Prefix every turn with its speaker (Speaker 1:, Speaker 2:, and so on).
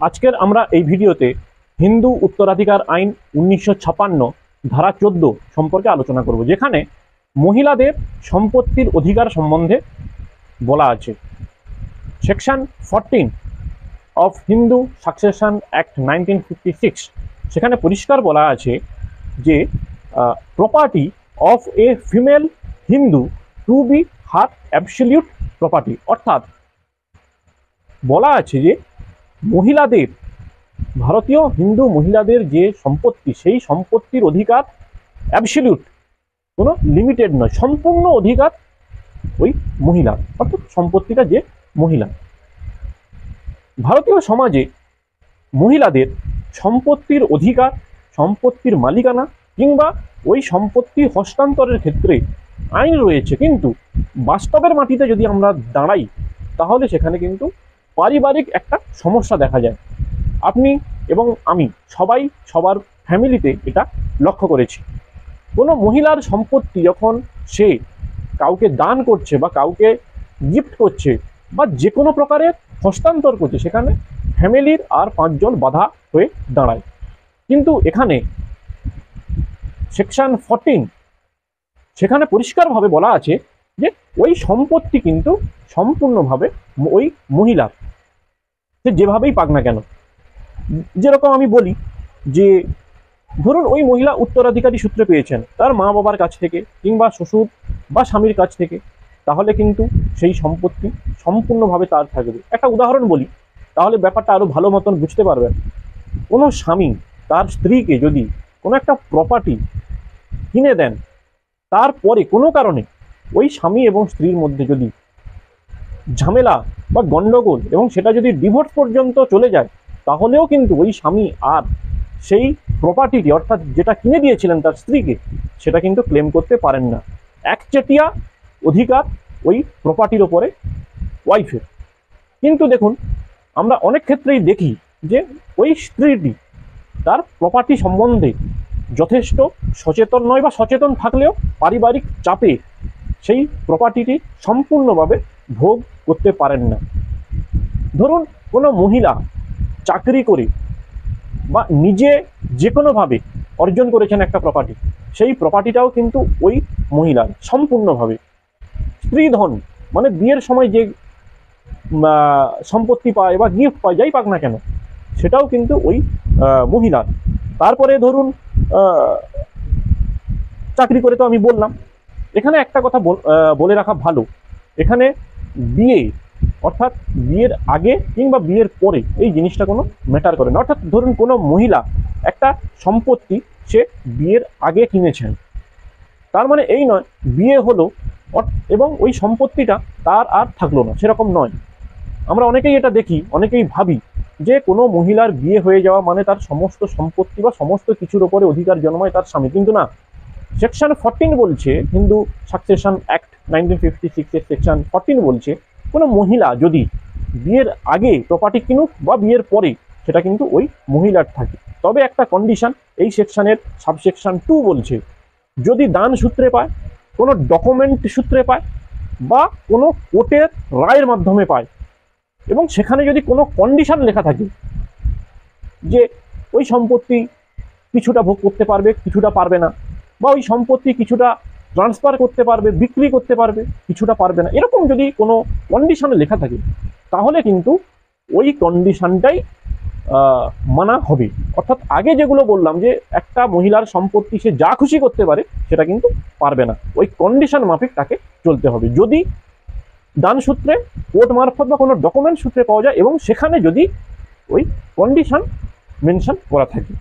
Speaker 1: আজকের আমরা এই ভিডিওতে হিন্দু উত্তরাধিকার আইন 1956 ধারা 14 সম্পর্কে আলোচনা করব, যেখানে মহিলাদের সম্পত্তির অধিকার সম্বন্ধে বলা আছে। Section 14 of Hindu succession act 1956, সেখানে পরিষ্কার বলা আছে যে property of a female Hindu to be her absolute property, অর্থাৎ বলা আছে যে মহিলাদের, ভারতীয় হিন্দু মহিলাদের যে সম্পত্তি, সেই সম্পত্তির অধিকার অ্যাবসলিউট, কোনো লিমিটেড নয়, সম্পূর্ণ অধিকার ওই মহিলার, অর্থাৎ সম্পত্তিটা যে মহিলা। ভারতীয় সমাজে মহিলাদের সম্পত্তির অধিকার, সম্পত্তির মালিকানা কিংবা ওই সম্পত্তি হস্তান্তরের ক্ষেত্রে আইন রয়েছে, কিন্তু বাস্তবের মাটিতে যদি আমরা দাঁড়াই তাহলে সেখানে কিন্তু পারিবারিক একটা সমস্যা দেখা যায়। আপনি এবং আমি সবাই সবার ফ্যামিলিতে এটা লক্ষ্য করেছি। কোনো মহিলার সম্পত্তি যখন সে কাউকে দান করছে বা কাউকে গিফট করছে বা যে কোনো প্রকারের হস্তান্তর করছে, সেখানে ফ্যামিলির আর 5 জন বাধা হয়ে দাঁড়ায়। কিন্তু এখানে সেকশন 14 সেখানে পরিষ্কারভাবে বলা আছে যে ওই সম্পত্তি কিন্তু সম্পূর্ণভাবে ওই মহিলার, সে যেভাবেই পাক না কেন। যেরকম আমি বলি যে ধরুন ওই মহিলা উত্তরাধিকারী সূত্রে পেয়েছেন তার মা বাবার কাছ থেকে কিংবা শ্বশুর বা স্বামীর কাছ থেকে, তাহলে কিন্তু সেই সম্পত্তি সম্পূর্ণভাবে তার থাকবে। একটা উদাহরণ বলি, তাহলে ব্যাপারটা আরো ভালো মতন বুঝতে পারবেন। কোনো স্বামী তার স্ত্রীকে যদি কোনো একটা প্রপার্টি কিনে দেন, তারপরে কোনো কারণে ওই স্বামী এবং স্ত্রীর মধ্যে যদি ঝামেলা বা গন্ডগোল এবং সেটা যদি ডিভোর্স পর্যন্ত চলে যায়, তাহলেও কিন্তু ওই স্বামী আর সেই প্রপার্টিটি, অর্থাৎ যেটা কিনে দিয়েছিলেন তার স্ত্রীকে, সেটা কিন্তু ক্লেম করতে পারেন না। একচেটিয়া অধিকার ওই প্রপার্টির ওপরে ওয়াইফের। কিন্তু দেখুন, আমরা অনেক ক্ষেত্রেই দেখি যে ওই স্ত্রীটি তার প্রপার্টি সম্বন্ধে যথেষ্ট সচেতন নয়, বা সচেতন থাকলেও পারিবারিক চাপে সেই প্রপার্টিটি সম্পূর্ণভাবে ভোগ করতে পারেন না। ধরুন কোনো মহিলা চাকরি করে বা নিজে যে কোনোভাবে অর্জন করেছেন একটা প্রপার্টি, সেই প্রপার্টিটাও কিন্তু ওই মহিলার সম্পূর্ণভাবে। স্ত্রীধন মানে বিয়ের সময় যে সম্পত্তি পায় বা গিফট পায়, যাই পাক না কেন, সেটাও কিন্তু ওই মহিলার। তারপরে ধরুন চাকরি করে তো আমি বললাম। এখানে একটা কথা বলে রাখা ভালো, এখানে বিয়ে অর্থাৎ বিয়ের আগে কিংবা বিয়ের পরে এই জিনিসটা কোনো ম্যাটার করে না। অর্থাৎ ধরুন কোনো মহিলা একটা সম্পত্তি সে বিয়ের আগে কিনেছেন, তার মানে এই নয় বিয়ে হলো এবং ওই সম্পত্তিটা তার আর থাকলো না, সেরকম নয়। আমরা অনেকেই এটা দেখি, অনেকেই ভাবি যে কোনো মহিলার বিয়ে হয়ে যাওয়া মানে তার সমস্ত সম্পত্তি বা সমস্ত কিছুর ওপরে অধিকার জন্মায় তার স্বামী, কিন্তু না। সেকশন 14 বলছে, হিন্দু সাকসেশন অ্যাক্ট 1956 এর সেকশন 14 বলছে, কোনো মহিলা যদি বিয়ের আগে প্রপার্টি কিনুক বা বিয়ের পরে, সেটা কিন্তু ওই মহিলার থাকে। তবে একটা কন্ডিশন এই সেকশনের সাবসেকশন 2 বলছে, যদি দান সূত্রে পায়, কোনো ডকুমেন্ট সূত্রে পায় বা কোনো কোর্টের রায়ের মাধ্যমে পায়, এবং সেখানে যদি কোনো কন্ডিশন লেখা থাকে যে ওই সম্পত্তি কিছুটা ভোগ করতে পারবে, কিছুটা পারবে না, বা ওই সম্পত্তি কিছুটা ট্রান্সফার করতে পারবে, বিক্রি করতে পারবে, কিছুটা পারবে না, এরকম যদি কোনো কন্ডিশনে লেখা থাকে, তাহলে কিন্তু ওই কন্ডিশনটাই মানা হবে। অর্থাৎ আগে যেগুলো বললাম যে একটা মহিলার সম্পত্তি সে যা খুশি করতে পারে, সেটা কিন্তু পারবে না, ওই কন্ডিশন মাফিক তাকে চলতে হবে। যদি দান সূত্রে, কোর্ট মারফত বা কোনো ডকুমেন্ট সূত্রে পাওয়া যায় এবং সেখানে যদি ওই কন্ডিশন মেনশন করা থাকে।